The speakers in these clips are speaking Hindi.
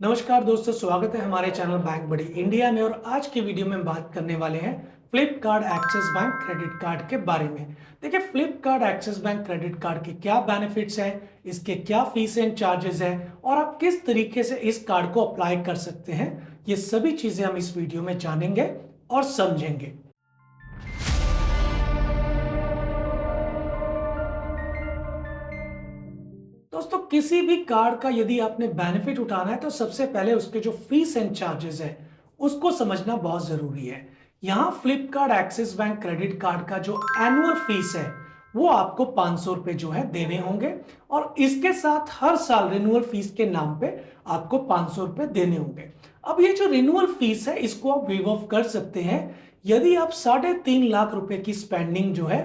नमस्कार दोस्तों, स्वागत है हमारे चैनल बैंक बड़ी इंडिया में। और आज की वीडियो में बात करने वाले हैं Flipkart axis bank credit card के बारे में। देखिए, Flipkart axis bank credit card के क्या बेनिफिट्स हैं, इसके क्या फीस एंड चार्जेस हैं और आप किस तरीके से इस कार्ड को अप्लाई कर सकते हैं, ये सभी चीजें हम इस वीडियो में जानेंगे और समझेंगे। दोस्तों, किसी भी कार्ड का यदि आपने बेनिफिट उठाना है तो सबसे पहले उसके जो फीस एंड चार्जेस है उसको समझना बहुत जरूरी है। यहाँ Flipkart axis bank credit card का जो एनुअल फीस है वो आपको 500 रुपए जो है देने होंगे और इसके साथ हर साल रिन्यूअल फीस के नाम पे आपको 500 रुपए देने होंगे। अब ये जो रिन्यूअल फीस है इसको आप वेव ऑफ कर सकते हैं यदि आप 3.5 लाख रुपए की स्पेंडिंग जो है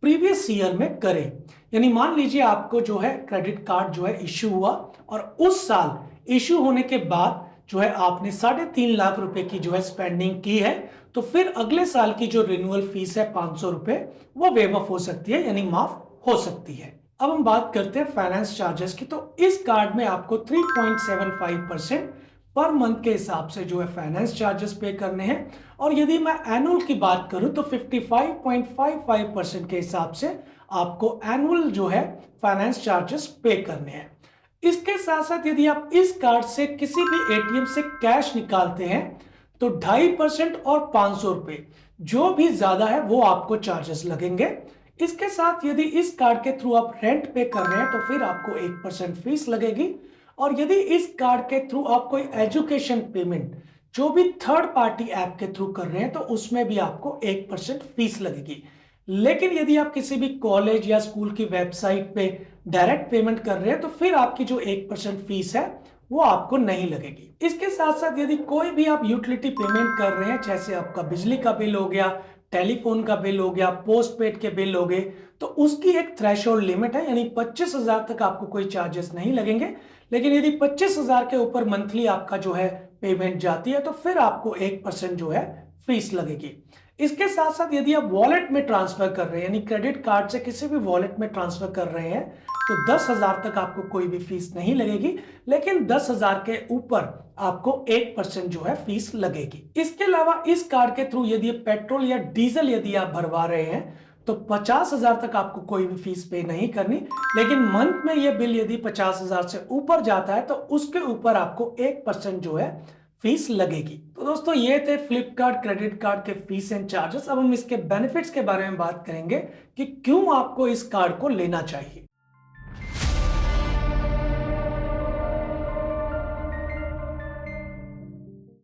प्रीवियस ईयर में करें। यानी मान लीजिए आपको जो है क्रेडिट कार्ड जो है इश्यू हुआ और उस साल इश्यू होने के बाद जो है आपने 3.5 लाख रुपए की जो है स्पेंडिंग की है, तो फिर अगले साल की जो रिन्यूअल फीस है 500 रुपए वो वेव ऑफ हो सकती है, यानी माफ हो सकती है। अब हम बात करते हैं फाइनेंस चार्जेस की। तो इस कार्ड में आपको 3.75% पर मंथ के हिसाब से जो है फाइनेंस चार्जेस पे करने हैं और यदि मैं एनुअल की बात करूं तो 55.55% के हिसाब से आपको एनुअल जो है फाइनेंस चार्जेस पे करने हैं। इसके साथ साथ यदि आप इस कार्ड से किसी भी एटीएम से कैश निकालते हैं तो 2.5% और 500 रुपए जो भी ज्यादा है वो आपको चार्जेस लगेंगे। इसके साथ यदि इस कार्ड के थ्रू आप रेंट पे कर रहे हैं तो फिर आपको 1% फीस लगेगी और यदि इस कार्ड के थ्रू आप कोई एजुकेशन पेमेंट जो भी थर्ड पार्टी ऐप के थ्रू कर रहे हैं तो उसमें भी आपको 1% फीस लगेगी। लेकिन यदि आप किसी भी कॉलेज या स्कूल की वेबसाइट पे डायरेक्ट पेमेंट कर रहे हैं तो फिर आपकी जो 1% फीस है वो आपको नहीं लगेगी। इसके साथ साथ यदि कोई भी आप यूटिलिटी पेमेंट कर रहे हैं, जैसे आपका बिजली का बिल हो गया, टेलीफोन का बिल हो गया, पोस्टपेड के बिल हो गए, तो उसकी एक थ्रेशोल्ड लिमिट है, यानी 25,000 तक आपको कोई चार्जेस नहीं लगेंगे। लेकिन यदि 25,000 के ऊपर मंथली आपका जो है पेमेंट जाती है तो फिर आपको 1% जो है फीस लगेगी। इसके साथ साथ यदि आप वॉलेट में ट्रांसफर कर रहे हैं, यानी क्रेडिट कार्ड से किसी भी वॉलेट में ट्रांसफर कर रहे हैं, तो 10,000 तक आपको कोई भी फीस नहीं लगेगी। लेकिन 10,000 के ऊपर आपको 1% जो है फीस लगेगी। इसके अलावा इस कार्ड के थ्रू यदि पेट्रोल या डीजल यदि आप भरवा रहे हैं तो 50,000 तक आपको कोई भी फीस पे नहीं करनी। लेकिन मंथ में यह बिल यदि 50,000 से ऊपर जाता है तो उसके ऊपर आपको 1% जो है फीस लगेगी। तो दोस्तों, ये थे फ्लिपकार्ट क्रेडिट कार्ड के फीस एंड चार्जेस। अब हम इसके बेनिफिट्स के बारे में बात करेंगे कि क्यों आपको इस कार्ड को लेना चाहिए।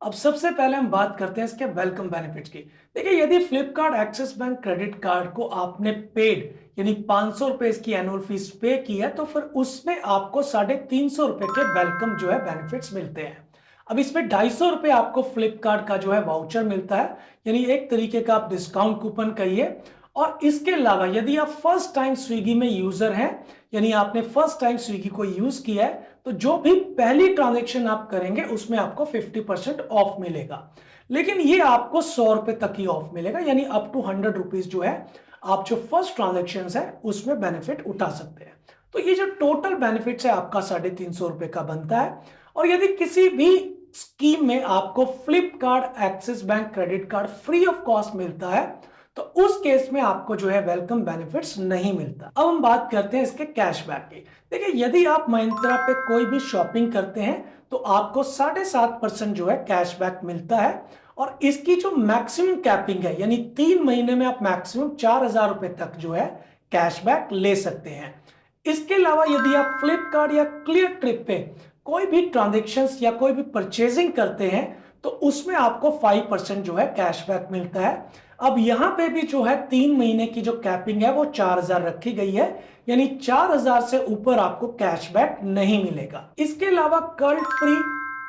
अब सबसे पहले हम बात करते हैं इसके वेलकम बेनिफिट्स की। देखिए, यदि Flipkart axis bank credit card को आपने पेड यानी 500 रुपए इसकी एनुअल फीस पे की है तो फिर उसमें आपको 350 रुपए के वेलकम जो है बेनिफिट्स मिलते हैं। अब इसमें 250 रुपए आपको फ्लिपकार्ट का जो है वाउचर मिलता है, यानी एक तरीके का आप डिस्काउंट कूपन कहिए। और इसके अलावा यदि आप फर्स्ट टाइम स्विगी में यूजर हैं, यानी आपने फर्स्ट टाइम स्विगी को यूज किया है, तो जो भी पहली ट्रांजैक्शन आप करेंगे उसमें आपको 50% ऑफ मिलेगा। लेकिन ये आपको 100 रुपए तक ही ऑफ मिलेगा, यानी अप टू 100 रुपीज जो है आप जो फर्स्ट ट्रांजैक्शन है उसमें बेनिफिट उठा सकते हैं। तो ये जो टोटल बेनिफिट है आपका 350 रुपए का बनता है। और यदि किसी भी स्कीम में आपको Flipkart axis bank credit card free of cost मिलता है तो उस केस में आपको जो है वेलकम बेनिफिट्स नहीं मिलता। अब हम बात करते हैं इसके कैशबैक की। देखिए, यदि आप महिंद्रा पे कोई भी शॉपिंग करते हैं तो आपको 7.5% जो है कैशबैक मिलता है और इसकी जो मैक्सिमम कैपिंग है, यानी 3 महीने में आप मैक्सिमम 4,000 रुपए तक जो है कैशबैक ले सकते हैं। इसके अलावा यदि आप फ्लिपकार्ट या क्लियर ट्रिप पे कोई भी ट्रांजेक्शन्स या कोई भी परचेजिंग करते हैं तो उसमें आपको 5% जो है कैशबैक मिलता है। अब यहां पे भी जो है 3 महीने की जो कैपिंग है वो 4,000 रखी गई है, यानी 4,000 से ऊपर आपको कैशबैक नहीं मिलेगा। इसके अलावा कल्ट फ्री,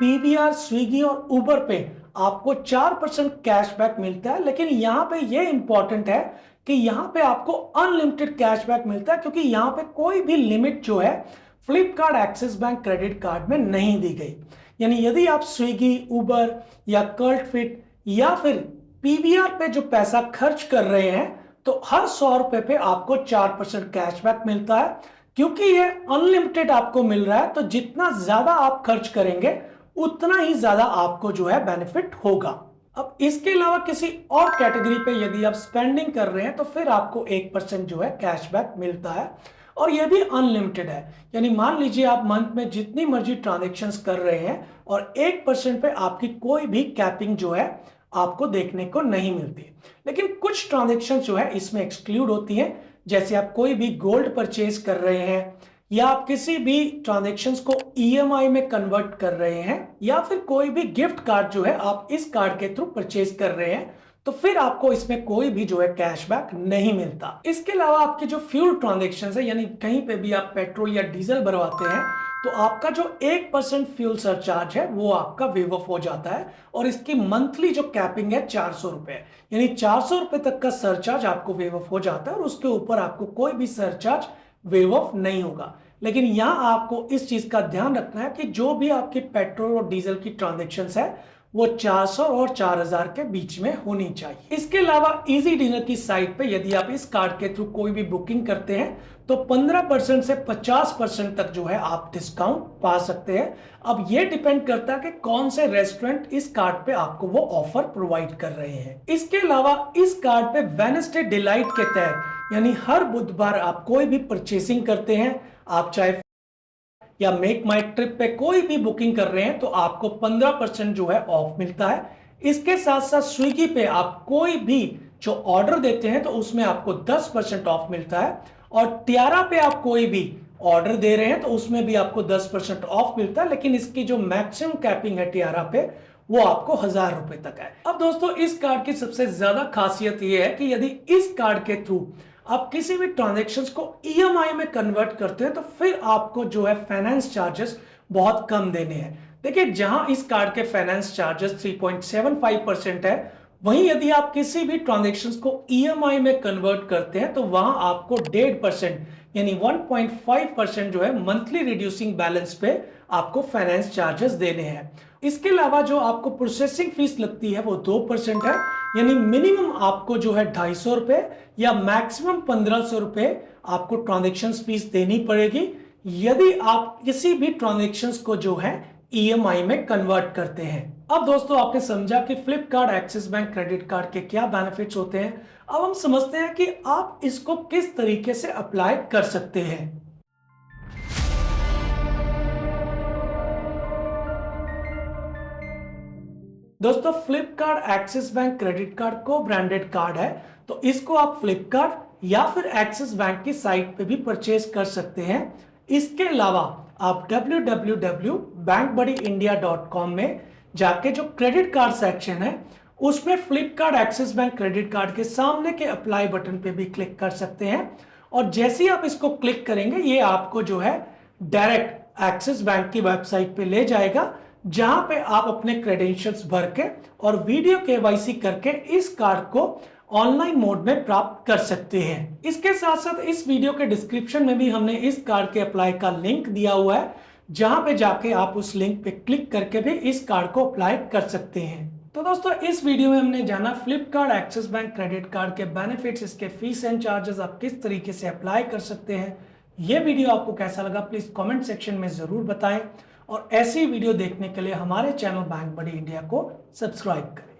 पीवीआर, स्विगी और उबर पे आपको 4% कैशबैक मिलता है। लेकिन यहां पे ये इंपॉर्टेंट है कि यहां पे आपको अनलिमिटेड कैशबैक मिलता है, क्योंकि यहां पे कोई भी लिमिट जो है Flipkart axis bank credit card में नहीं दी गई। यानी यदि आप स्विगी, उबर या कल्ट फिट या फिर पीवीआर पे जो पैसा खर्च कर रहे हैं तो हर 100 रुपए पे आपको 4% कैशबैक मिलता है। क्योंकि ये अनलिमिटेड आपको मिल रहा है तो जितना ज्यादा आप खर्च करेंगे उतना ही ज्यादा आपको जो है बेनिफिट होगा। अब इसके अलावा किसी और कैटेगरी पे यदि आप स्पेंडिंग कर रहे हैं तो फिर आपको 1% जो है कैशबैक मिलता है, और ये भी अनलिमिटेड है। यानी मान लीजिए आप मंथ में जितनी मर्जी ट्रांजेक्शन्स कर रहे हैं और 1% पे आपकी कोई भी कैपिंग जो है आपको देखने को नहीं मिलती। लेकिन कुछ ट्रांजेक्शन जो है इसमें एक्सक्लूड होती हैं, जैसे आप कोई भी गोल्ड परचेज कर रहे हैं, या आप किसी भी ट्रांजेक्शन्स को ईएमआई में कन्वर्ट कर रहे हैं, या फिर कोई भी गिफ्ट कार्ड जो है आप इस कार्ड के थ्रू परचेज कर रहे हैं, तो फिर आपको इसमें कोई भी जो है कैशबैक नहीं मिलता। इसके अलावा आपके जो फ्यूल ट्रांजेक्शन्स है, यानी कहीं पे भी आप पेट्रोल या डीजल भरवाते हैं, तो आपका जो 1% फ्यूल सरचार्ज है वो आपका वेव ऑफ हो जाता है, और इसकी मंथली जो कैपिंग है 400 रुपए, यानी 400 रुपए तक का सरचार्ज आपको वेव ऑफ हो जाता है, और उसके ऊपर आपको कोई भी सरचार्ज वेव ऑफ नहीं होगा। लेकिन यहां आपको इस चीज का ध्यान रखना है कि जो भी आपकी पेट्रोल और डीजल की ट्रांजेक्शन्स है वो 400 और 4000 के बीच में होनी चाहिए। इसके अलावा इजी डिनर की साइट पे यदि आप इस कार्ड के थ्रू कोई भी बुकिंग करते हैं तो 15% से 50% तक जो है आप डिस्काउंट पा सकते हैं। अब ये डिपेंड करता है कि कौन से रेस्टोरेंट इस कार्ड पे आपको वो ऑफर प्रोवाइड कर रहे हैं। इसके अलावा इस कार्ड पे वेडनेसडे डिलाइट के तहत, यानी हर बुधवार आप कोई भी परचेसिंग करते हैं, आप चाहे या मेक माई ट्रिप पे कोई भी बुकिंग कर रहे हैं, तो आपको 15% जो है ऑफ मिलता है। इसके साथ साथ स्विगी पे आप कोई भी जो ऑर्डर देते हैं तो उसमें आपको 10% ऑफ मिलता है, और टियारा पे आप कोई भी ऑर्डर दे रहे हैं तो उसमें भी आपको 10% ऑफ मिलता है। लेकिन इसकी जो मैक्सिमम कैपिंग है टियारा पे वो आपको 1000 रुपए तक है। अब दोस्तों इस कार्ड की सबसे ज्यादा खासियत ये है कि यदि इस कार्ड के थ्रू आप किसी भी ट्रांजैक्शंस को ईएमआई में कन्वर्ट करते हैं तो फिर आपको जो है फाइनेंस चार्जेस बहुत कम देने हैं। देखिए जहां इस कार्ड के फाइनेंस चार्जेस 3.75% है, वहीं यदि आप किसी भी ट्रांजैक्शंस को ईएमआई में कन्वर्ट करते हैं तो वहां आपको 1.5% यानी 1.5% जो है मंथली रिड्यूसिंग बैलेंस पे आपको फाइनेंस चार्जेस देने हैं। इसके अलावा जो आपको प्रोसेसिंग फीस लगती है वो 2% है, यानी मिनिमम आपको जो है 250 रुपए या मैक्सिमम 1500 रुपए आपको ट्रांजेक्शन फीस देनी पड़ेगी यदि आप किसी भी ट्रांजेक्शन को जो है ईएमआई में कन्वर्ट करते हैं। अब दोस्तों आपने समझा कि Flipkart axis bank credit card के क्या बेनिफिट्स होते हैं। अब हम समझते हैं कि आप इसको किस तरीके से अप्लाई कर सकते हैं। दोस्तों Flipkart axis bank credit card को ब्रांडेड कार्ड है, तो इसको आप फ्लिपकार्ट या फिर एक्सिस बैंक की साइट पे भी परचेज कर सकते हैं। इसके अलावा आप www.bankbuddyindia.com में जाके जो क्रेडिट कार्ड सेक्शन है उसमें Flipkart axis bank credit card के सामने के अप्लाई बटन पे भी क्लिक कर सकते हैं, और जैसे ही आप इसको क्लिक करेंगे ये आपको जो है डायरेक्ट एक्सिस बैंक की वेबसाइट पे ले जाएगा, जहां पे आप अपने क्रेडेंशियल्स भर के और वीडियो केवाईसी करके इस कार्ड को ऑनलाइन मोड में प्राप्त कर सकते हैं। इसके साथ साथ इस वीडियो के डिस्क्रिप्शन में भी हमने इस कार्ड के अप्लाई का लिंक दिया हुआ है, जहां पे जाके आप उस लिंक पे क्लिक करके भी इस कार्ड को अप्लाई कर सकते हैं। तो दोस्तों इस वीडियो में हमने जाना Flipkart axis bank credit card के बेनिफिट्स, इसके फीस एंड चार्जेस, आप किस तरीके से अप्लाई कर सकते हैं। ये वीडियो आपको कैसा लगा प्लीज कमेंट सेक्शन में जरूर बताएं, और ऐसी वीडियो देखने के लिए हमारे चैनल बैंक बडी इंडिया को सब्सक्राइब करें।